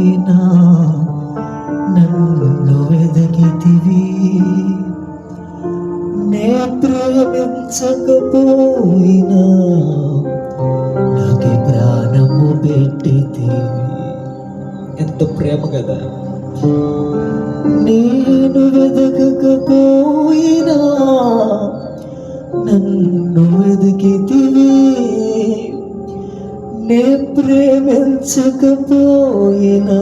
వెదకకపోయినా నన్ను వెదకితివి, నే ప్రేమించకపోయినా నాకి ప్రాణము పెట్టితివి. ఎంత ప్రేమ కదా. నేను వెదకకపోయినా నన్ను వెదికితివి, నే ప్రేమించకపోయినా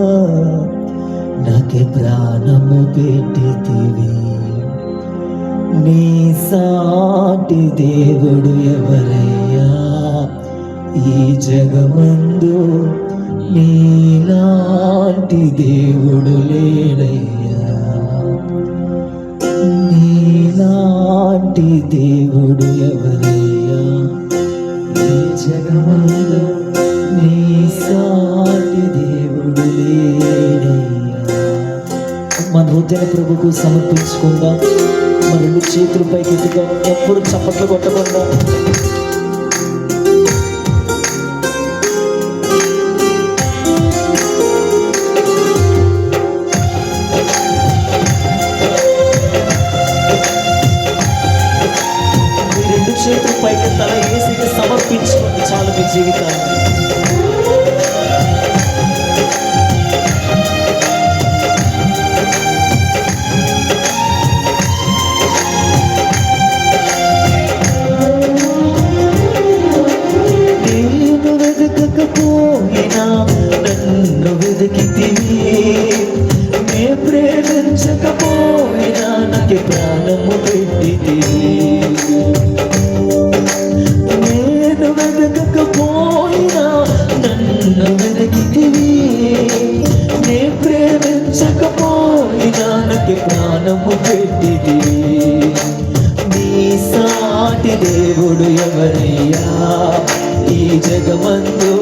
నాకే ప్రాణము పెట్టితివి. నీ సాటి దేవుడు ఎవరయ్యా ఈ జగమందు, నీలాంటి దేవుడు లేడయ్యా, నీలాంటి దేవుడు ఎవరయ్యా ఈ జగమందు, నీ సాటి దేవుడు లేడయ్యా. మన హృదయ ప్రభుకు సమర్పించుకుందాం. మన రెండు చేతులు పైకి ఎత్తుదాం, ఎప్పుడు చప్పట్లు కొట్టకుండా. చేతులు పైకి తల యేసుకి సమర్పించుకోండి చాలు మీ జీవితాన్ని. నేను వెదకకపోయినా నన్ను వెదికితివి, నే ప్రేమించకపోయినా నాకు ప్రాణము పెట్టితివి. నేను వెదకకపోయినా నన్ను వెదికితివి, నే ప్రేమించకపోయినా నాకు ప్రాణము పెట్టితివి. నీ సాటి దేవుడు ఎవరయ్యా ఈ జగమందు,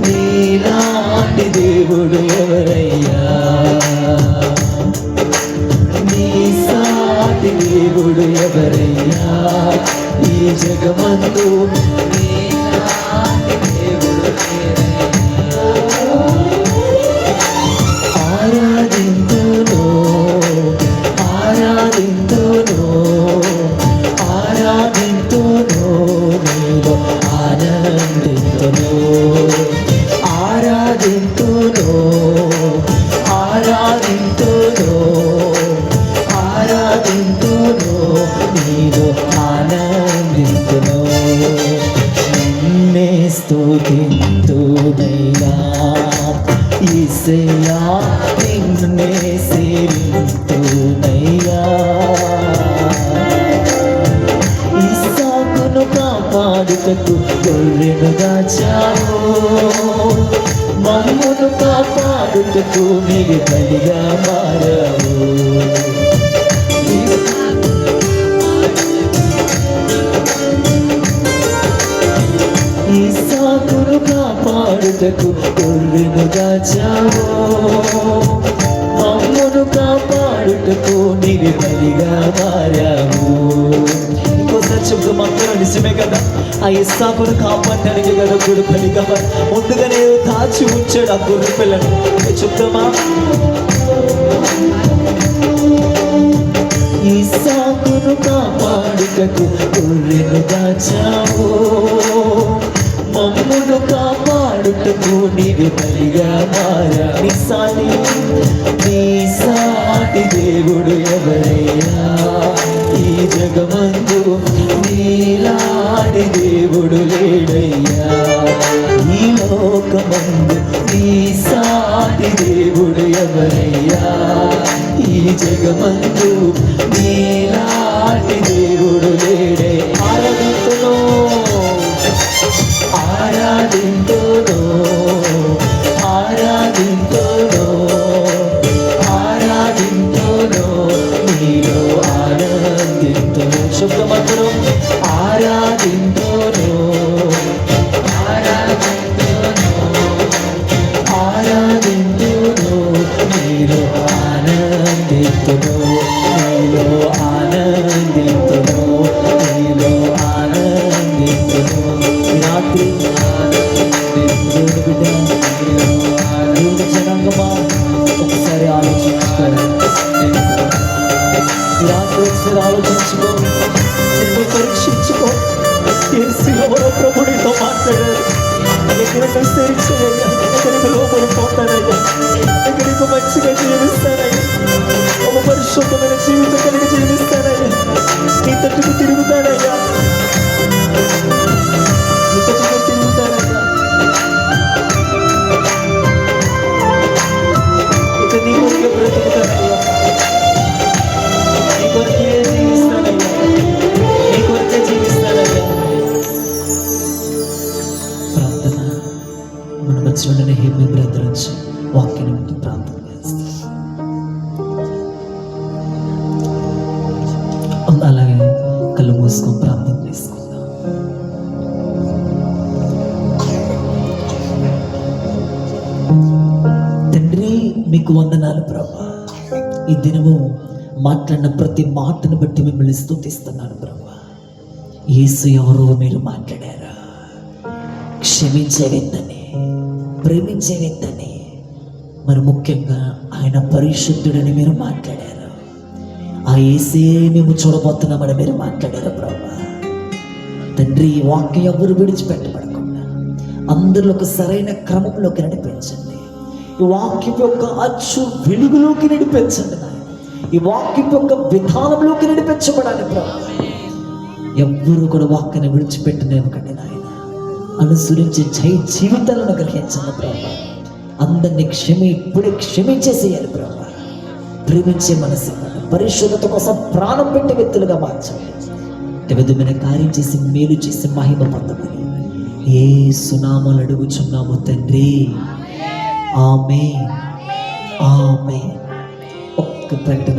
నీలాంటి దేవుడు ఎవరయ్యా, నీ సాటి దేవుడు ఎవరయ్యా ఈ జగమందు, నీలాంటి దేవుడు లేరయ్యా. ఆరాధింతును ఆరాధింతును ఆరాధింతును, నీలో ఆనందింతును, ఆరాధింతును ఆరాధింతును ఆరాధింతును, నీలో ఆనందింతును. నిన్నే స్తుతింతునయ్యా యేసయ్యా, నిన్నే సేవింతునయ్యా. ఇస్సాకును కాపాడుటకు గొర్రెను దాచావు, మమ్మును కాపాడుటకు నీవు బలిగా మారావు. ఇస్సాకును కాపాడుటకు గొర్రెను దాచావు, మమ్మును కాపాడుటకు నీవు బలిగా మారావు. ఇంకోసారి చెప్తాం, అందరూ నిజమే కదా. ఆ ఇస్సాకును కాపాడడానికి కదా గొర్రె బలిగా ముందుగానే దాచి ఉంచాడు ఆ గొర్రె పిల్లను. చెప్తామా? ఇస్సాకును కాపాడుటకు గొర్రెను దాచావు, మమ్మును కాపాడుటకు నీవు బలిగా మారా. నీ సాటి దేవుడు ఎవరయ్యా ఈ జగమందు, నీలాంటి దేవుడు లేడయ్యా ఈ లోకమందు. నీ సాటి దేవుడు ఎవరయ్యా ఈ జగమందు, నీలాంటి దేవుడు లేడే. ఆరాధింతును ఆరాధింతును ఆరాధింతును ఆరాధింతును, నీలో ఆనందింతును. శబ్దమంతును ఆరాధింతును ఆరాధింతును ఆరాధింతును, నీలో ఆనందింతును నీలో ఆనందింతును నీలో ఆనందింతును. రాత్రి దేవుని బిడ్డ, దేవుని జనాంగమా ఒకసారి ఆలోచించుకో, నిన్ను పరీక్షించుకో. యేసు ఎవరో ప్రభు నీతో మాట్లాడారు. ఎక్కడికి విస్తరించానయ్యా, ఎక్కడికి లోపడిపోతానయ్యా, ఎక్కడికి మంచిగా జీవిస్తానయ్యా, ఒక పరిశుద్ధమైన జీవితం కలిగి జీవిస్తానయ్యా, నీ తట్టుకు తిరుగుతానయ్యా, నీ తట్టుకు తిరుగుతానయ్యా. ఇక నీ కొరకే బ్రతుకుతానయ్యా, నీ కొరకే జీవిస్తానయ్యా, నీ కొరకే జీవిస్తానయ్యా. ప్రార్థన మన మధ్యలో హేమి బ్రదరించి వాక్యం ప్రార్థన చేస్తాం. అలాగే కళ్ళు మూసుకొని ప్రార్థన చేసుకుందాం. తండ్రి, మీకు వందనాలు ప్రభా. ఈ దినము మాట్లాడిన ప్రతి మాటను బట్టి మిమ్మల్ని స్తుతిస్తున్నాను ప్రభా. యేసు ఎవరో మీరు మాట్లాడారా? క్షమించే వ్యక్తిని, ప్రేమించే వ్యక్తిని, మరి ముఖ్యంగా ఆయన పరిశుద్ధుడని మీరు మాట్లాడారు. ఆ యేసే మేము చూడబోతున్నామని మీరు మాట్లాడారు ప్రభా. తండ్రి, ఈ వాక్యం ఎవరు విడిచిపెట్టబడకుండా అందరిలోకి సరైన క్రమంలోకి నడిపించండి. ఈ వాక్యం యొక్క అచ్చు వెలుగులోకి నడిపించండి నాయన. ఈ వాక్యం యొక్క విధానంలోకి నడిపించబడాలి ప్రభా. ఎవ్వరూ కూడా వాక్యాన్ని విడిచిపెట్టనివ్వకండి నాయన. అనుసరించి జీవితాలను గ్రహించండి ప్రభా. అందరినీ ఇప్పుడే క్షమించేసేయాలి ప్రభా. ప్రేమించే మనసు, పరిశుద్ధత కోసం ప్రాణం పెట్టే వ్యక్తులుగా మార్చండి. విధమైన కార్యం చేసి మేలు చేసి మహిమ పొందమని యేసు నామములో అడుగుచున్నాము తండ్రి. ఆమేన్, ఆమేన్. ఒక్క ప్రకటన.